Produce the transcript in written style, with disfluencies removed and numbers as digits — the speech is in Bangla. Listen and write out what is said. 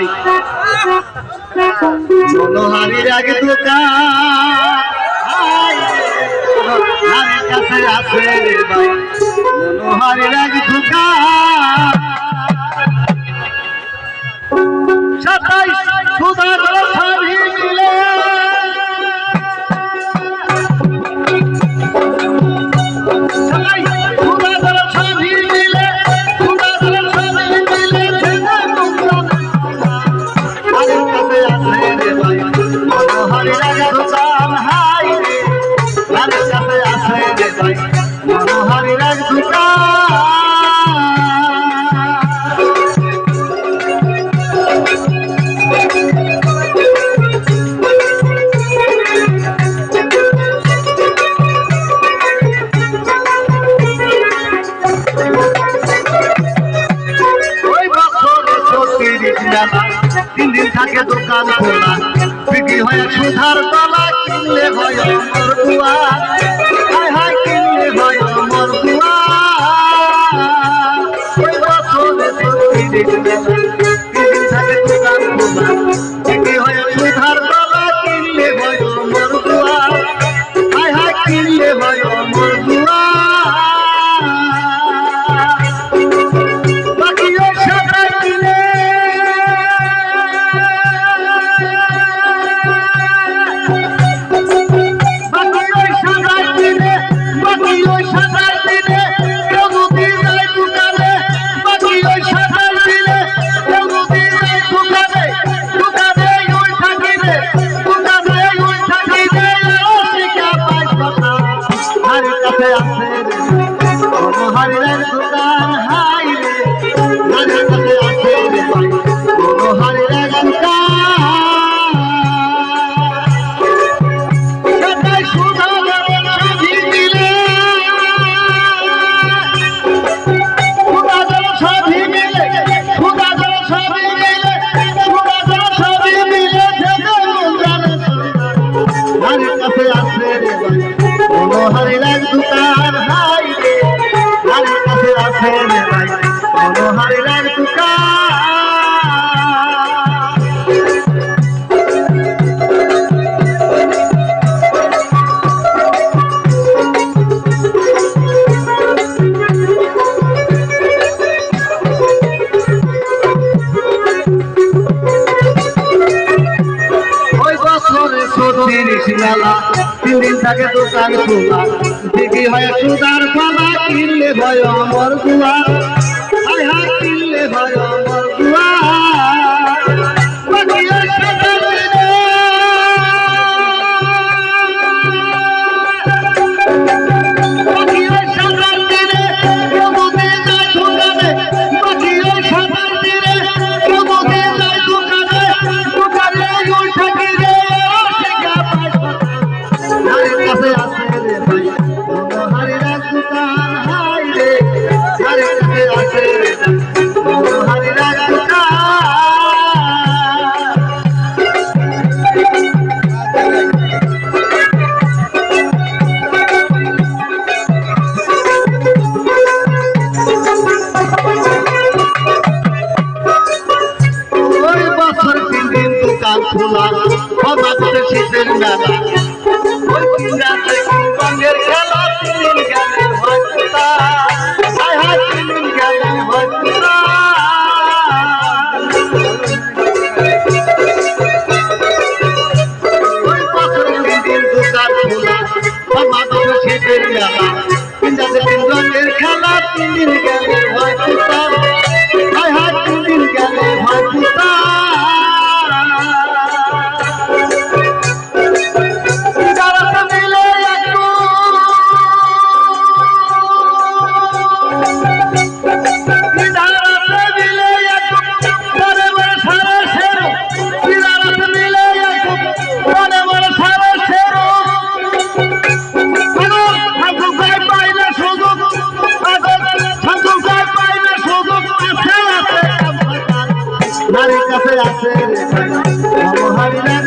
ভাই মনোহারীর আগে দোকান কাছে আছে রে ভাই মনোহারীর আগে দোকান 27 সুদার ছবি মিলে মনোহারীর এক তিন দিন থাকে দোকান খোলা বিক্রি হয় সুধার তলা কিনলে হয় অমর দুয়ার হায় হায় কিনলে হয় অমর দুয়ার তিন দিন থাকে দোকান খোলা বিক্রি হয় সুধার তলা কিনলে হয় অমর দুয়ার হায় হায় কিনলে হয় অমর দুয়ার মনোহারীর এক দোকান হাই রে ঘরের কাছে আছে রে ভাই মনোহারীর এক দোকান সেটাই সুধাগরের ছবি মিলে সুধাগরের ছবি মিলে সুধাগরের ছবি মিলে সুধাগরের ছবি মিলে ঘরের কাছে আছে রে ভাই মনোহারীর এক দোকান হাই রে ঘরের কাছে আছে রে ভাই মনোহারীর এক দোকান ওই বছরে 36 মেলা 3 দিন থাকে দোকান খোলা বিক্রি হয় সুদার তলা কিনলে হয় অমর দুয়ার হায় হায় কিনলে হয় অমর খোলা বাবা শীতের মেলা ওই তিন রাতে রঙের খেলা 3 দিন গেলে হয়তো হায় হায় 3 দিন গেলে হয়তো ওই বছর 3 দিন দোকান খোলা বাবা শীতের মেলা 3 রাতে রঙের খেলা 3 দিন গেলে হয়তো হায় হায় 3 দিন গেলে হয়তো আছে রে মনোহারীর